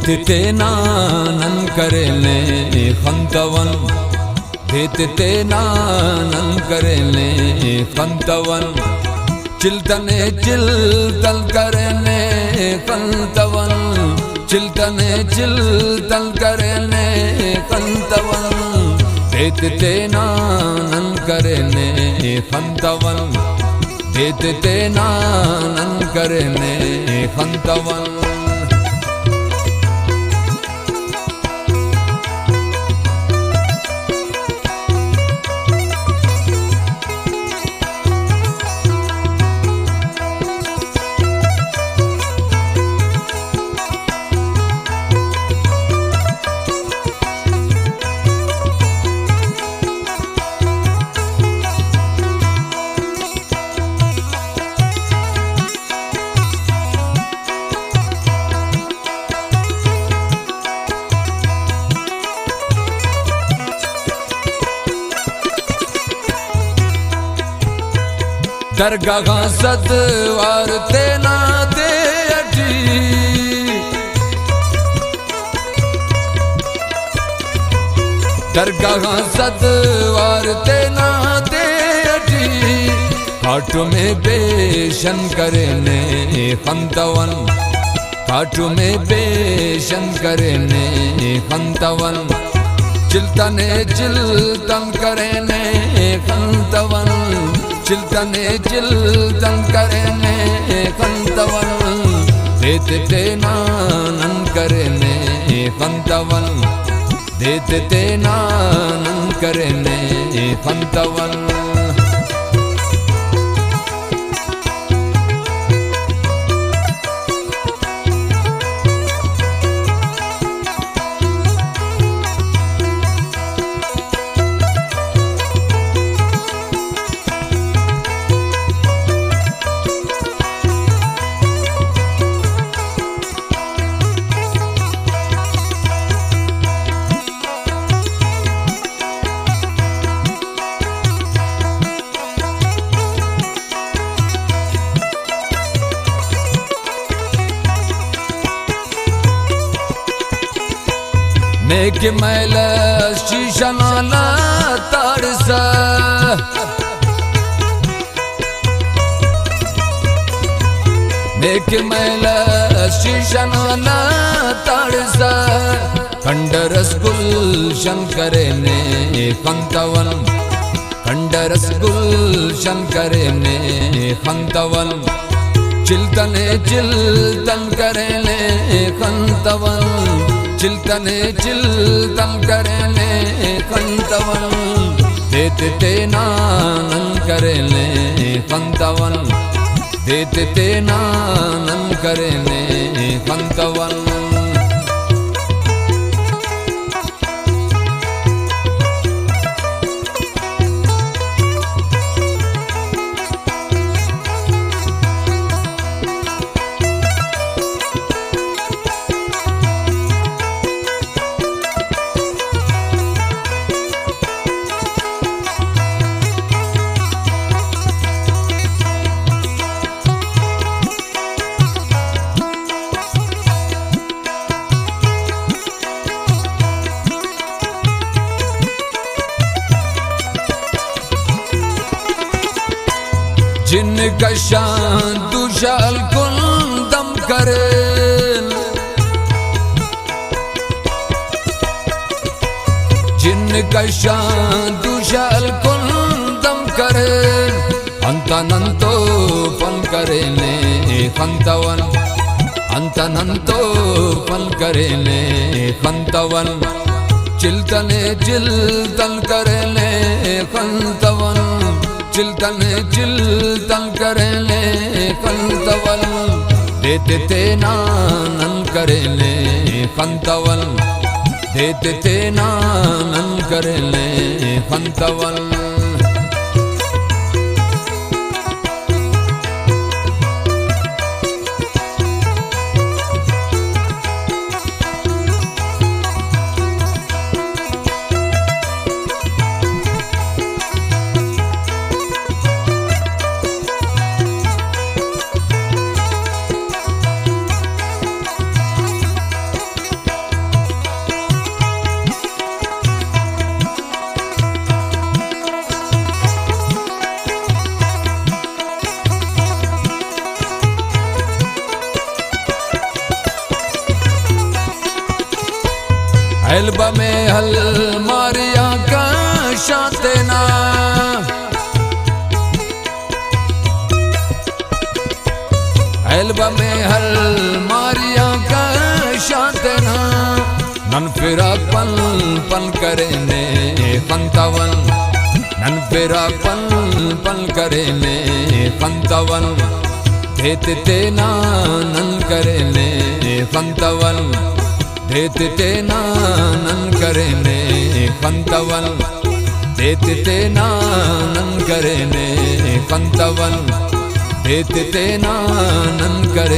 देते नानन करेले खंतवन देते नानन करेले खंतवन चिल्तने चिल्तन करेले खंतवन चिल्तने चिल्तन करेले खंतवन देते नानन करेले खंतवन देते नानन करेले खंतवन दरगाह सदवार तेना दे अटी दरगाह सदवार तेना दे अटी खाटू में बेशन करने खंतवन खाटू में बेशन करने खंतवन चिल्तने चिल्तन करने खंतवन चिल्तने चिल्तन करने खंतवन देते नानन करने खंतवन देते नानन करने खंतवन नेक मैल शीशा नाला तारसा नेक मैल शीशा नाला तारसा खंड रसगुलशन करने खंतवन खंड रसगुलशन करने खंतवन चिल्तने चिल्तन करने खंतवन चिल्तने चिल्तन करने खंतवन देते नानन करने खंतवन देते नानन करने खंतवन जिनका शान दुशाल कुंदम करे जिनका शान दुशाल कुंदम करे अंतनंतो फल करे ने खंतवन अंतनंतो फल करे ने खंतवन चिल्तने चिल्तन करे ने खंतवन चिल्तने चिल्तन करने खंतवन देते नानन करने खंतवन देते नानन करने खंतवन एल्बा में हल मारिया कशाते ना एल्बा में हल मारिया कशाते ना नन फिरा पल पल करे ने पंतवन नन फिरा पल पल करे ने पंतवन देते ना नन करे ने पंतवन देते ना नन करे ने पंतवन देते ना नन करे ने पंतवन देते ना नन करे